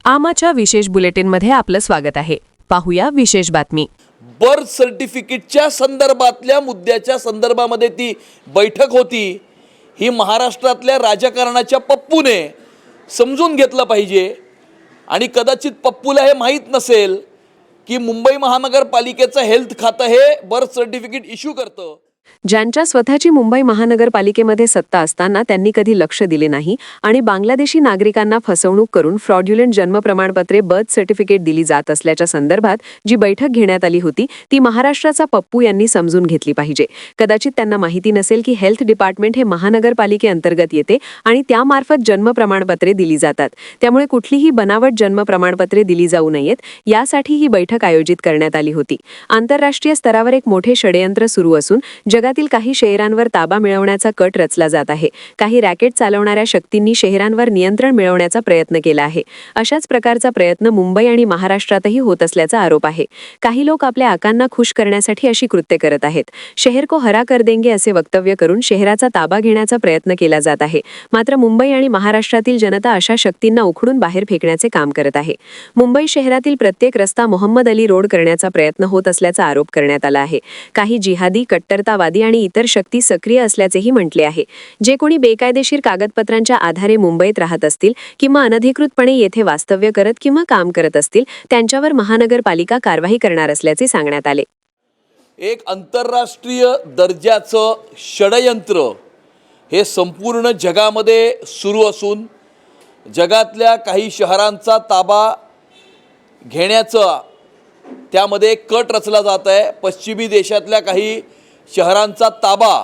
आमाच्या विशेष बुलेटिनमध्ये आपलं स्वागत आहे। पाहूया विशेष बातमी। बर्थ सर्टिफिकेटच्या संदर्भातल्या मुद्द्याच्या संदर्भामध्ये ती बैठक होती। ही महाराष्ट्रातल्या राजकारणाच्या पप्पूने समजून घेतलं पाहिजे आणि कदाचित पप्पूला हे माहीत नसेल की मुंबई महानगरपालिकेचं हेल्थ खातं हे बर्थ सर्टिफिकेट इश्यू करतं। ज्यांच्या स्वतःची मुंबई महानगरपालिकेमध्ये सत्ता असताना त्यांनी कधी लक्ष दिले नाही आणि बांगलादेशी नागरिकांना फसवणूक करून फ्रॉड्युलंट जन्म प्रमाणपत्रे बर्थ सर्टिफिकेट दिली जात असल्याच्या संदर्भात जी बैठक घेण्यात आली होती ती महाराष्ट्राचा पप्पू यांनी समजून घेतली पाहिजे। कदाचित त्यांना माहिती नसेल की हेल्थ डिपार्टमेंट हे महानगरपालिकेअंतर्गत येते आणि त्यामार्फत जन्म प्रमाणपत्रे दिली जातात। त्यामुळे कुठलीही बनावट जन्म प्रमाणपत्रे दिली जाऊ नयेत यासाठी ही बैठक आयोजित करण्यात आली होती। आंतरराष्ट्रीय स्तरावर एक मोठे षडयंत्र सुरू असून जगातील काही शहरांवर ताबा मिळवण्याचा कट रचला जात आहे। काही रॅकेट चालवणाऱ्या शक्तींनी शहरांवर नियंत्रण मिळवण्याचा प्रयत्न केला आहे। अशाच प्रकारचा प्रयत्न मुंबई आणि महाराष्ट्रातही होत असल्याचा आरोप आहे। काही लोक आपल्या आकांना खुश करण्यासाठी अशी कृत्ये करत आहेत। शहर को हरा कर देंगे असे वक्तव्य करून शहराचा ताबा घेण्याचा प्रयत्न केला जात आहे। मात्र मुंबई आणि महाराष्ट्रातील जनता अशा शक्तींना उखडून बाहेर फेकण्याचे काम करत आहे। मुंबई शहरातील प्रत्येक रस्ता मोहम्मद अली रोड करण्याचा प्रयत्न होत असल्याचा आरोप करण्यात आला आहे। काही जिहादी कट्टरतावादी आणि इतर शक्ती सक्रिय असल्याचेही म्हटले आहे। जे कोणी बेकायदेशीर कागदपत्रांच्या आधारे मुंबईत राहत असतील किंवा अनधिकृतपणे येथे वास्तव्य करत किंवा काम करत असतील त्यांच्यावर महानगरपालिका कारवाई करणार असल्याचे सांगण्यात आले। एक आंतरराष्ट्रीय दर्जाचं षडयंत्र हे संपूर्ण जगामध्ये सुरू असून जगातल्या काही शहरांचा ताबा घेण्याचा त्यामध्ये कट रचला जात आहे। पश्चिमी देशातल्या काही शहरांचा ताबा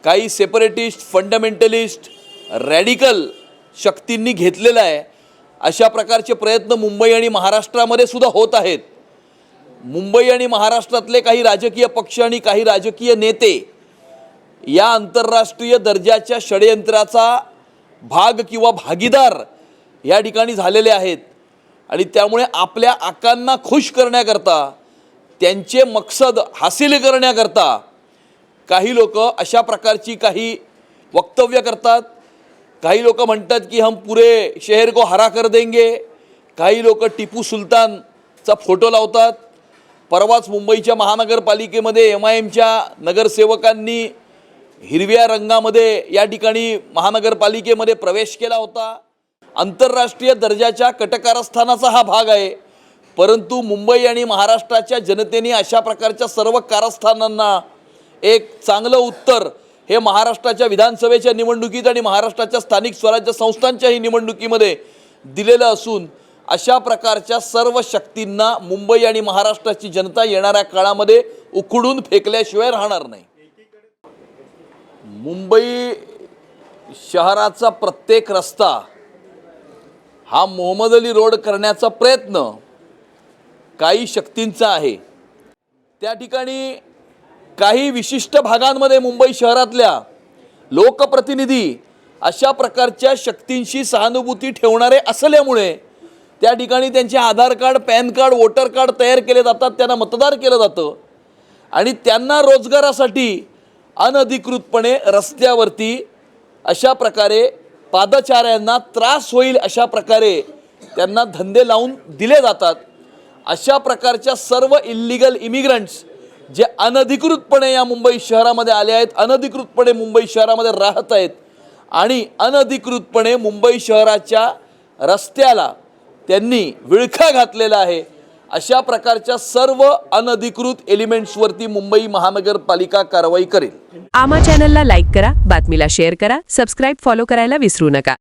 काही सेपरेटिस्ट फंडामेंटलिस्ट रॅडिकल शक्तींनी घेतलेला आहे। अशा प्रकारचे प्रयत्न मुंबई आणि महाराष्ट्रामध्ये सुद्धा होत आहेत। मुंबई आणि महाराष्ट्रातले काही राजकीय पक्ष आणि काही राजकीय नेते या आंतरराष्ट्रीय दर्जाच्या षडयंत्राचा भाग किंवा भागीदार या ठिकाणी झालेले आहेत आणि त्यामुळे आपल्या आकांना खुश करण्याकरता त्यांचे मकसद हासिल करण्याकरता काही लोक अशा प्रकारची काही वक्तव्य करतात। काही लोक म्हणतात की हम पुरे शहर को हरा कर देंगे। काही लोक टिपू सुलतानचा फोटो लावतात। परवाच मुंबईच्या महानगरपालिकेमध्ये MIMच्या नगरसेवकांनी हिरव्या रंगामध्ये या ठिकाणी महानगरपालिकेमध्ये प्रवेश केला होता। आंतरराष्ट्रीय दर्जाच्या कटकारस्थानाचा हा भाग आहे। परंतु मुंबई आणि महाराष्ट्राच्या जनतेने अशा प्रकारच्या सर्व कारस्थानांना एक चांगलं उत्तर हे महाराष्ट्राच्या विधानसभेच्या निवडणुकीत आणि महाराष्ट्राच्या स्थानिक स्वराज्य संस्थांच्याही निवडणुकीमध्ये दिलेलं असून अशा प्रकारच्या सर्व शक्तींना मुंबई आणि महाराष्ट्राची जनता येणाऱ्या काळामध्ये उखडून फेकल्याशिवाय राहणार नाही। मुंबई शहराचा प्रत्येक रस्ता हा मोहम्मद अली रोड करण्याचा प्रयत्न काही शक्तींचा आहे। त्या ठिकाणी काही विशिष्ट भागांमध्ये मुंबई शहरातल्या लोकप्रतिनिधी अशा प्रकारच्या शक्तींशी सहानुभूती ठेवणारे असल्यामुळे त्या ठिकाणी त्यांचे Aadhaar card PAN card voter card तयार केले जातात, त्यांना मतदार केलं जातं आणि त्यांना रोजगारासाठी अनधिकृतपणे रस्त्यावरती अशा प्रकारे पादचाऱ्यांना त्रास होईल अशा प्रकारे त्यांना धंदे लावून दिले जातात। अशा प्रकारच्या सर्व इल्लीगल इमिग्रंट्स जे अनधिकृतपणे या मुंबई शहरामध्ये आले आहेत, अनधिकृतपणे मुंबई शहरामध्ये राहत आहेत आणि अनधिकृतपणे मुंबई शहराच्या रस्त्याला त्यांनी विळखा घातलेला आहे। अशा प्रकारच्या सर्व अनधिकृत एलिमेंट्सवरती मुंबई महानगरपालिका कारवाई करेल। आमा चॅनलला लाईक करा, बातमीला शेअर करा, सबस्क्राइब फॉलो करायला विसरू नका।